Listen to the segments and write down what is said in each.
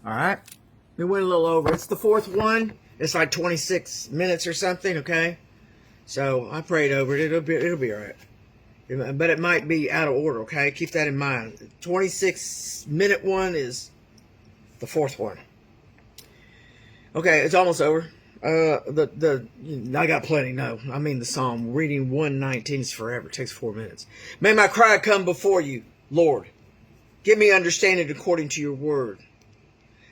All right. We went a little over. It's the fourth one. It's like 26 minutes or something, okay? So I prayed over it. It'll be all right. But it might be out of order, okay? Keep that in mind. 26-minute one is the fourth one. Okay, it's almost over. I got plenty. No, I mean the Psalm. Reading 119 is forever. It takes 4 minutes. May my cry come before you, Lord. Give me understanding according to your word.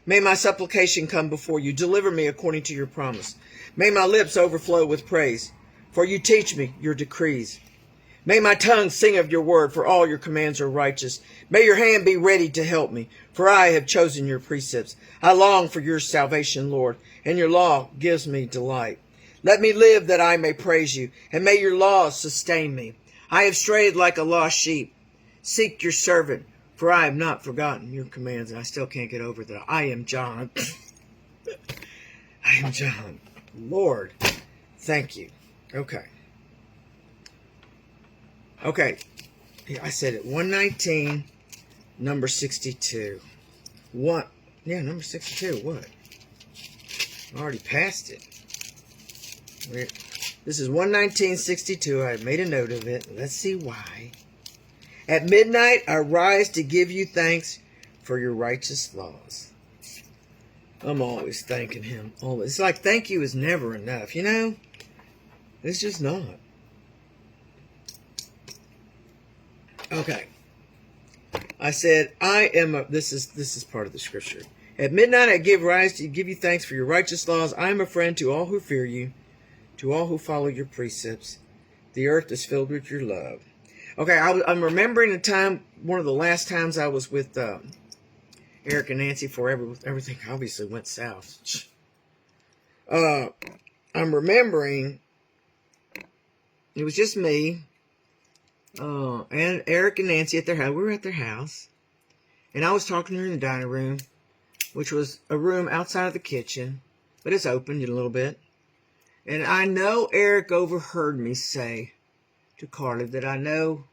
May my supplication come before you. Deliver me according to your promise. May my lips overflow with praise, for you teach me your decrees. May my tongue sing of your word, for all your commands are righteous. May your hand be ready to help me, for I have chosen your precepts. I long for your salvation, Lord, and your law gives me delight. Let me live that I may praise you, and may your laws sustain me. I have strayed like a lost sheep. Seek your servant, for I have not forgotten your commands, and I still can't get over that. I am John. I am John. Lord, thank you. Okay. Okay. I said it. 119, number 62. What? Yeah, number 62. What? I already passed it. This is 119.62. I made a note of it. Let's see why. At midnight, I rise to give you thanks for your righteous laws. I'm always thanking him. Always. It's like thank you is never enough, you know? It's just not. Okay. I said, this is part of the scripture. At midnight, I give you thanks for your righteous laws. I am a friend to all who fear you, to all who follow your precepts. The earth is filled with your love. Okay, I'm remembering a time, one of the last times I was with Eric and Nancy before everything obviously went south. I'm remembering it was just me and Eric and Nancy at their house. We were at their house, and I was talking to her in the dining room, which was a room outside of the kitchen, but it's open a little bit. And I know Eric overheard me say to Carly that I know,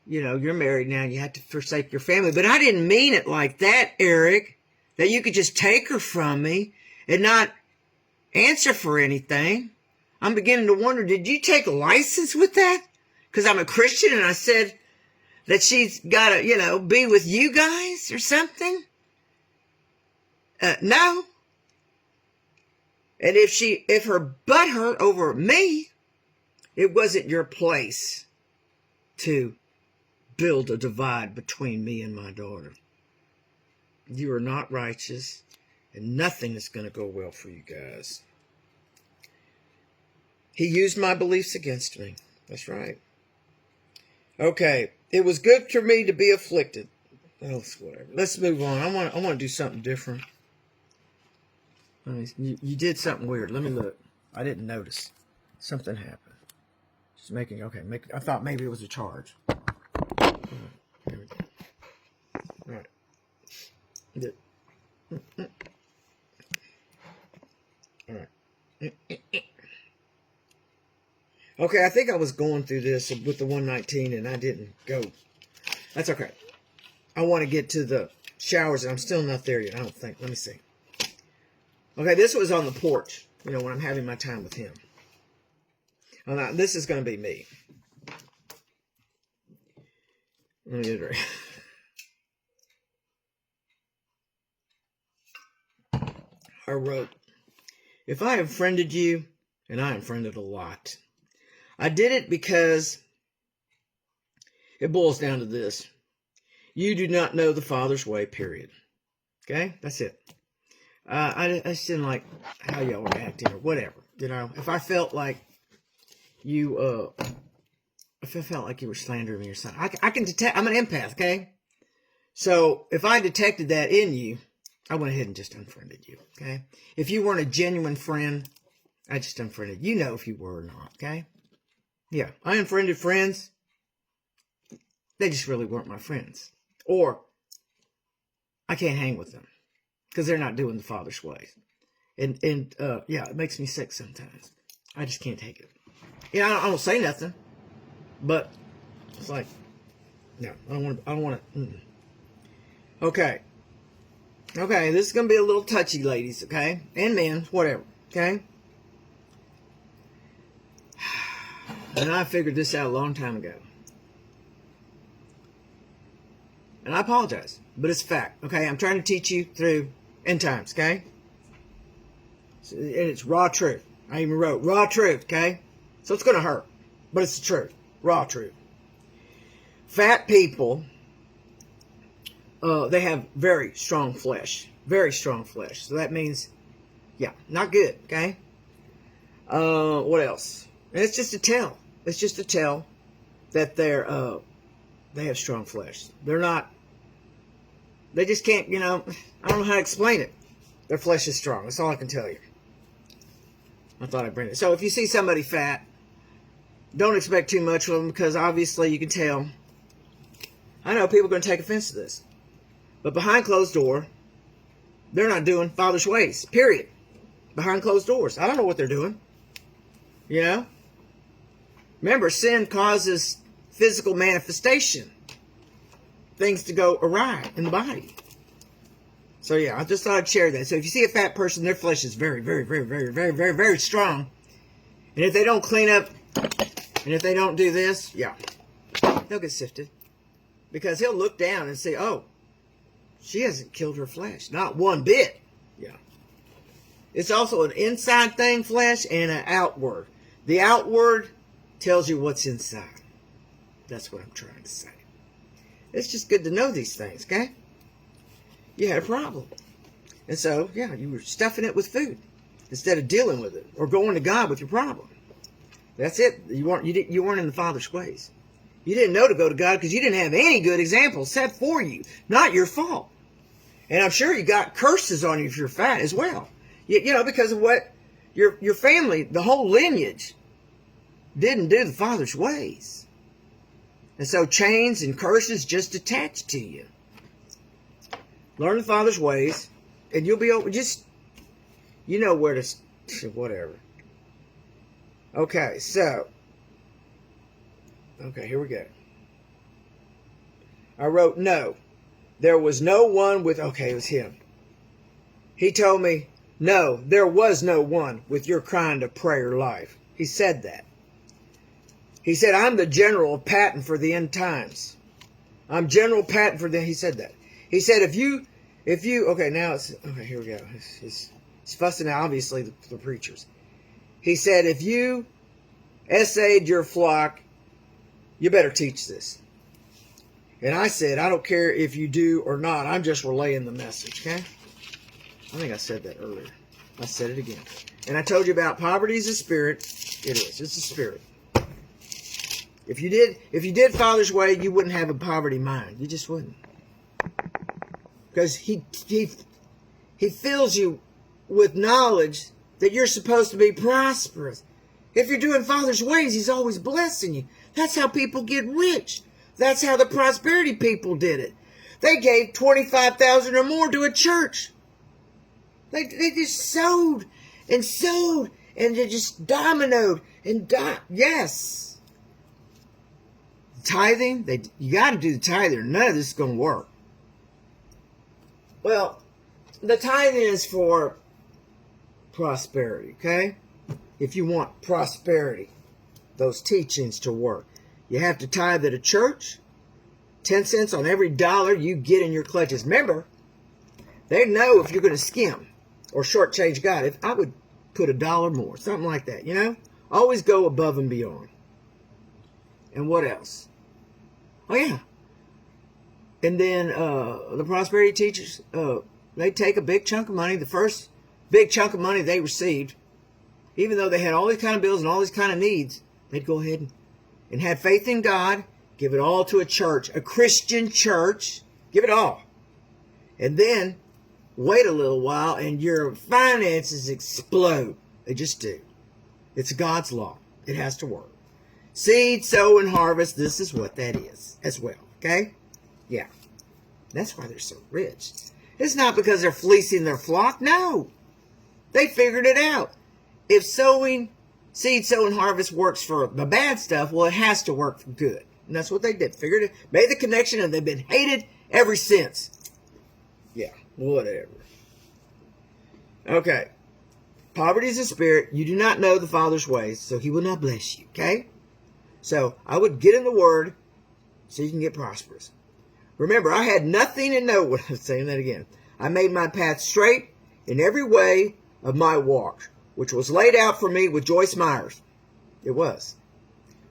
you know, you're married now, you have to forsake your family. But I didn't mean it like that, Eric, that you could just take her from me and not answer for anything. I'm beginning to wonder, did you take a license with that? Because I'm a Christian and I said that she's got to, you know, be with you guys or something? No. And if her butt hurt over me, it wasn't your place to build a divide between me and my daughter. You are not righteous, and nothing is going to go well for you guys. He used my beliefs against me. That's right. Okay. It was good for me to be afflicted. Oh, whatever. Let's move on. I want to do something different. You did something weird. Let me look. I didn't notice. Something happened. Just making, okay. I thought maybe it was a charge. There we go. All right. All right. Okay, I think I was going through this with the 119 and I didn't go. That's okay. I want to get to the showers and I'm still not there yet, I don't think. Let me see. Okay, this was on the porch, you know, when I'm having my time with him. Oh, now, this is going to be me. Let me get it right. I wrote, if I have friended you, and I am friended a lot, I did it because it boils down to this. You do not know the Father's way, period. Okay? That's it. I just didn't like how y'all were acting or whatever. You know, if I felt like you, if I felt like you were slandering me or something, I can detect, I'm an empath, okay? So if I detected that in you, I went ahead and just unfriended you, okay? If you weren't a genuine friend, I just unfriended you. You know if you were or not, okay? Yeah, I unfriended friends. They just really weren't my friends. Or I can't hang with them because they're not doing the Father's ways. And yeah, it makes me sick sometimes. I just can't take it. Yeah, I don't say nothing, but it's like, no, I don't want to. Okay. Okay, this is going to be a little touchy, ladies, okay? And men, whatever, okay? And I figured this out a long time ago. And I apologize, but it's a fact, okay? I'm trying to teach you through end times, okay? So, and it's raw truth. I even wrote raw truth, okay? So it's going to hurt, but it's the truth. Raw truth. Fat people, they have very strong flesh. Very strong flesh. So that means, yeah, not good, okay? What else? And it's just a tell. It's just a tell that they have strong flesh. They're not, they just can't, I don't know how to explain it. Their flesh is strong. That's all I can tell you. I thought I'd bring it. So if you see somebody fat, don't expect too much of them, because obviously you can tell. I know people are going to take offense to this. But behind closed door, they're not doing Father's ways. Period. Behind closed doors. I don't know what they're doing. Remember, sin causes physical manifestation. Things to go awry in the body. So yeah, I just thought I'd share that. So if you see a fat person, their flesh is very, very, very, very, very, very, very strong. And if they don't clean up, and if they don't do this, yeah, they'll get sifted. Because he'll look down and say, oh, she hasn't killed her flesh. Not one bit. Yeah. It's also an inside thing, flesh, and an outward. The outward tells you what's inside. That's what I'm trying to say. It's just good to know these things, okay? You had a problem. And so, yeah, you were stuffing it with food instead of dealing with it or going to God with your problem. That's it. You weren't in the Father's ways. You didn't know to go to God because you didn't have any good examples set for you. Not your fault. And I'm sure you got curses on you if you're fat as well. Because of what your family, the whole lineage, didn't do the Father's ways. And so chains and curses just attach to you. Learn the Father's ways, and you'll be able where to, whatever. Okay, so, here we go. I wrote, no, there was no one with, it was him. He told me, no, there was no one with your kind of prayer life. He said that. He said, I'm the General Patton for the end times. I'm General Patton for he said that. He said, if you, here we go. He's fussing out, obviously, the preachers. He said, if you essayed your flock, you better teach this. And I said, I don't care if you do or not. I'm just relaying the message, okay? I think I said that earlier. I said it again. And I told you about poverty is a spirit. It is. It's a spirit. If you did Father's way, you wouldn't have a poverty mind. You just wouldn't. Because he fills you with knowledge that you're supposed to be prosperous. If you're doing Father's ways, he's always blessing you. That's how people get rich. That's how the prosperity people did it. They gave $25,000 or more to a church. They just sowed and sowed and they just dominoed and yes. Tithing, you got to do the tithing or none of this is going to work. Well, the tithing is for prosperity, okay? If you want prosperity, those teachings to work. You have to tithe at a church, 10 cents on every dollar you get in your clutches. Remember, they know if you're going to skim or shortchange God. If I would put $1 more, something like that, Always go above and beyond. And what else? Oh, yeah. And then the prosperity teachers, they take a big chunk of money. The first big chunk of money they received, even though they had all these kind of bills and all these kind of needs, they'd go ahead and have faith in God, give it all to a church, a Christian church, give it all. And then wait a little while and your finances explode. They just do. It's God's law. It has to work. Seed, sow, and harvest, this is what that is as well. Okay? Yeah. That's why they're so rich. It's not because they're fleecing their flock. No. They figured it out. If seed, sow, and harvest works for the bad stuff, well, it has to work for good. And that's what they did. Figured it, made the connection, and they've been hated ever since. Yeah. Whatever. Okay. Poverty is a spirit. You do not know the Father's ways, so he will not bless you. Okay? So I would get in the Word so you can get prosperous. Remember, I had nothing in no way. I'm saying that again. I made my path straight in every way of my walk, which was laid out for me with Joyce Myers. It was.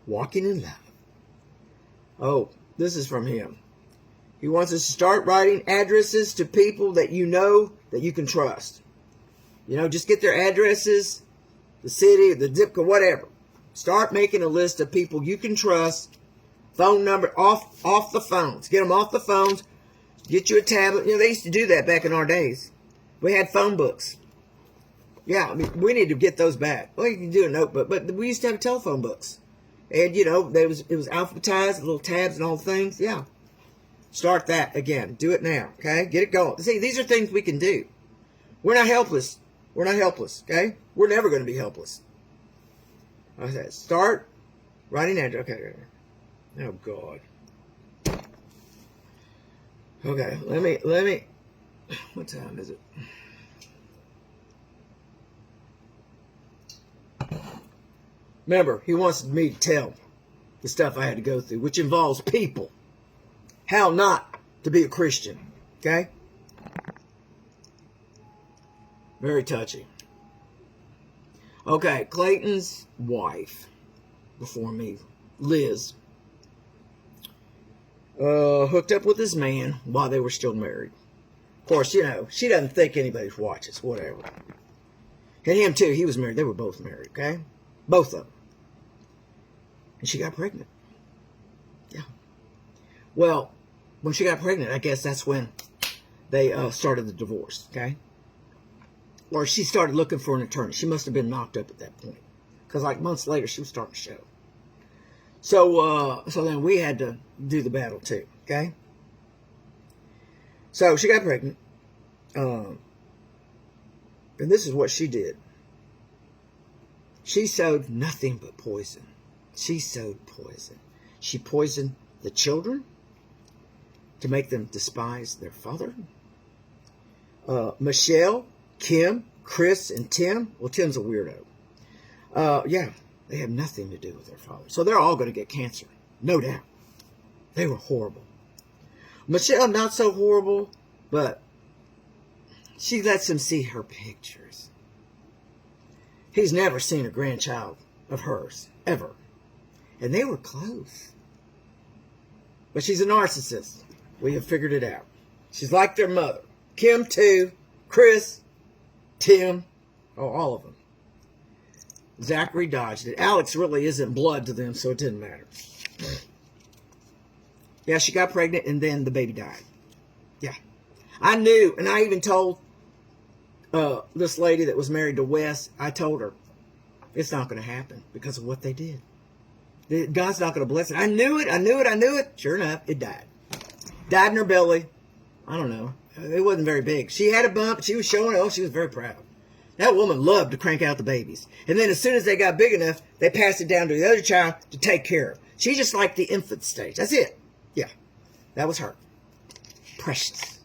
Walking in love. Oh, this is from him. He wants us to start writing addresses to people that you know that you can trust. You know, just get their addresses, the city, the zip code, whatever. Start making a list of people you can trust. Phone number off the phones. Get them off the phones. Get you a tablet. You know, they used to do that back in our days. We had phone books. Yeah, I mean, we need to get those back. Well, you can do a notebook, but we used to have telephone books. And, you know, it was alphabetized, little tabs and all things. Yeah. Start that again. Do it now, okay? Get it going. See, these are things we can do. We're not helpless. We're not helpless, okay? We're never going to be helpless. I said, start writing address. Okay. Oh, God. Okay, let me, what time is it? Remember, he wants me to tell the stuff I had to go through, which involves people. How not to be a Christian, okay? Very touchy. Okay, Clayton's wife, before me, Liz, hooked up with this man while they were still married. Of course, you know, she doesn't think anybody's watches, whatever. And him too, he was married. They were both married, okay? Both of them. And she got pregnant. Yeah. Well, when she got pregnant, I guess that's when they started the divorce, okay? Or she started looking for an attorney. She must have been knocked up at that point. Because like months later, she was starting to show. So then we had to do the battle too, okay? So she got pregnant. And this is what she did. She sowed nothing but poison. She sowed poison. She poisoned the children to make them despise their father. Michelle, Kim, Chris, and Tim. Well, Tim's a weirdo. Yeah, they have nothing to do with their father. So they're all going to get cancer. No doubt. They were horrible. Michelle, not so horrible, but she lets him see her pictures. He's never seen a grandchild of hers, ever. And they were close. But she's a narcissist. We have figured it out. She's like their mother. Kim, too. Chris, Tim, all of them. Zachary dodged it. Alex really isn't blood to them, so it didn't matter. Yeah, she got pregnant, and then the baby died. Yeah. I knew, and I even told this lady that was married to Wes, I told her, it's not going to happen because of what they did. God's not going to bless it. I knew it. Sure enough, it died. Died in her belly. I don't know. It wasn't very big. She had a bump. She was showing it. Oh, she was very proud. That woman loved to crank out the babies. And then as soon as they got big enough, they passed it down to the other child to take care of. She just liked the infant stage. That's it. Yeah. That was her. Precious.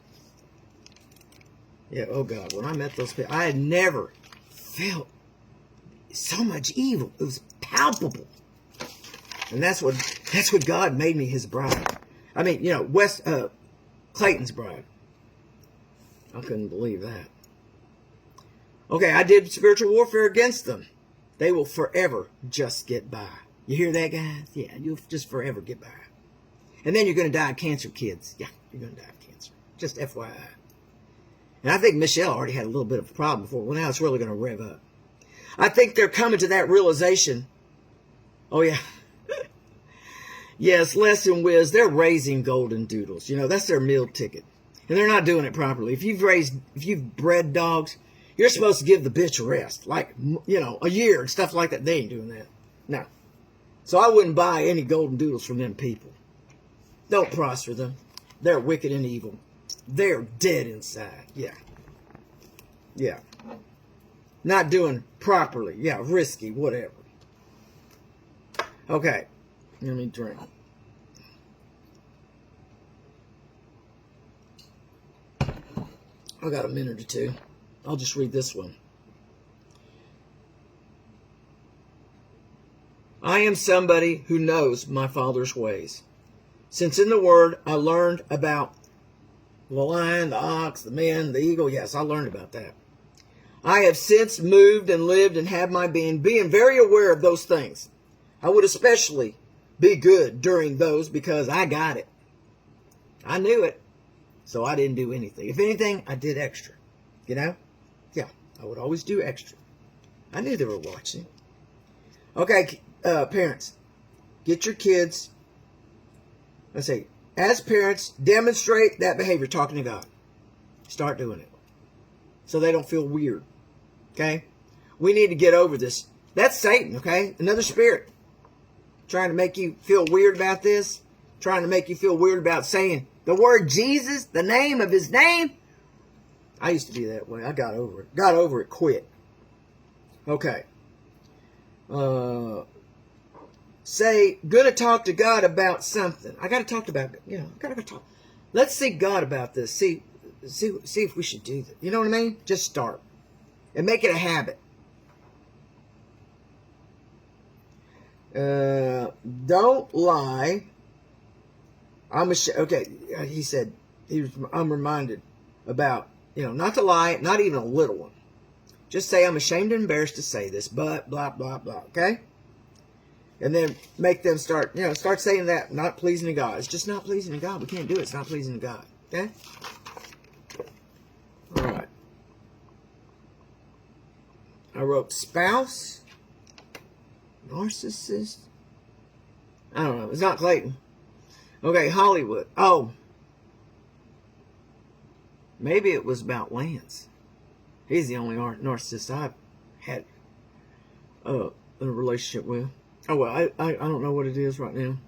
Yeah, oh God. When I met those people, I had never felt so much evil. It was palpable. And that's what God made me his bride. I mean, you know, Clayton's bride. I couldn't believe that. Okay, I did spiritual warfare against them. They will forever just get by. You hear that, guys? Yeah, you'll just forever get by. And then you're going to die of cancer, kids. Yeah, you're going to die of cancer. Just FYI. And I think Michelle already had a little bit of a problem before. Well, now it's really going to rev up. I think they're coming to that realization. Oh, yeah. Yes, Les and Wiz, they're raising golden doodles. You know, that's their meal ticket. And they're not doing it properly. If you've bred dogs, you're supposed to give the bitch a rest. Like, you know, a year and stuff like that. They ain't doing that. No. So I wouldn't buy any golden doodles from them people. Don't prosper them. They're wicked and evil. They're dead inside. Yeah. Yeah. Not doing properly. Yeah, risky, whatever. Okay. Let me drink. I got a minute or two. I'll just read this one. I am somebody who knows my Father's ways. Since in the Word I learned about the lion, the ox, the man, the eagle. Yes, I learned about that. I have since moved and lived and have my being very aware of those things. I would especially be good during those because I got it. I knew it, so I didn't do anything. If anything, I did extra. You know? Yeah, I would always do extra. I knew they were watching. Okay, parents, get your kids, let's say, as parents, demonstrate that behavior, talking to God. Start doing it so they don't feel weird. Okay? We need to get over this. That's Satan, okay? Another spirit trying to make you feel weird about this, trying to make you feel weird about saying the word Jesus, the name of his name. I used to be that way. I got over it. Got over it quick. Okay. Say, gonna talk to God about something. I gotta talk about, I gotta talk. Let's see God about this. See if we should do that. You know what I mean? Just start. And make it a habit. Don't lie. Okay, he said, I'm reminded about, not to lie, not even a little one. Just say, I'm ashamed and embarrassed to say this, but blah, blah, blah, okay? And then make them start saying that, not pleasing to God. It's just not pleasing to God. We can't do it. It's not pleasing to God, okay? All right. I wrote spouse, narcissist. I don't know. It's not Clayton. Okay, Hollywood. Oh. Maybe it was about Lance. He's the only narcissist I've had a relationship with. Oh, well, I don't know what it is right now.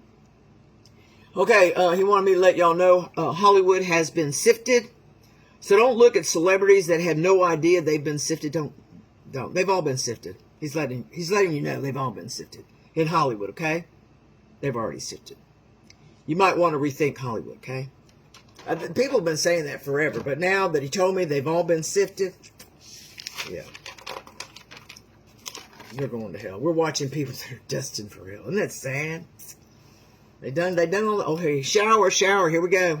Okay, he wanted me to let y'all know Hollywood has been sifted. So don't look at celebrities that have no idea they've been sifted. Don't. They've all been sifted. He's letting you know they've all been sifted. In Hollywood, okay? They've already sifted. You might want to rethink Hollywood, okay? People have been saying that forever, but now that he told me they've all been sifted, yeah. They're going to hell. We're watching people that are destined for hell. Isn't that sad? They done all the, oh, hey, shower. Here we go.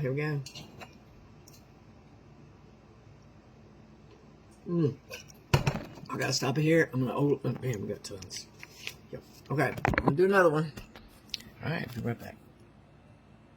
I gotta stop it here. I'm gonna, man, we got tons. Yep. Okay, I'm gonna do another one. All right, be right back.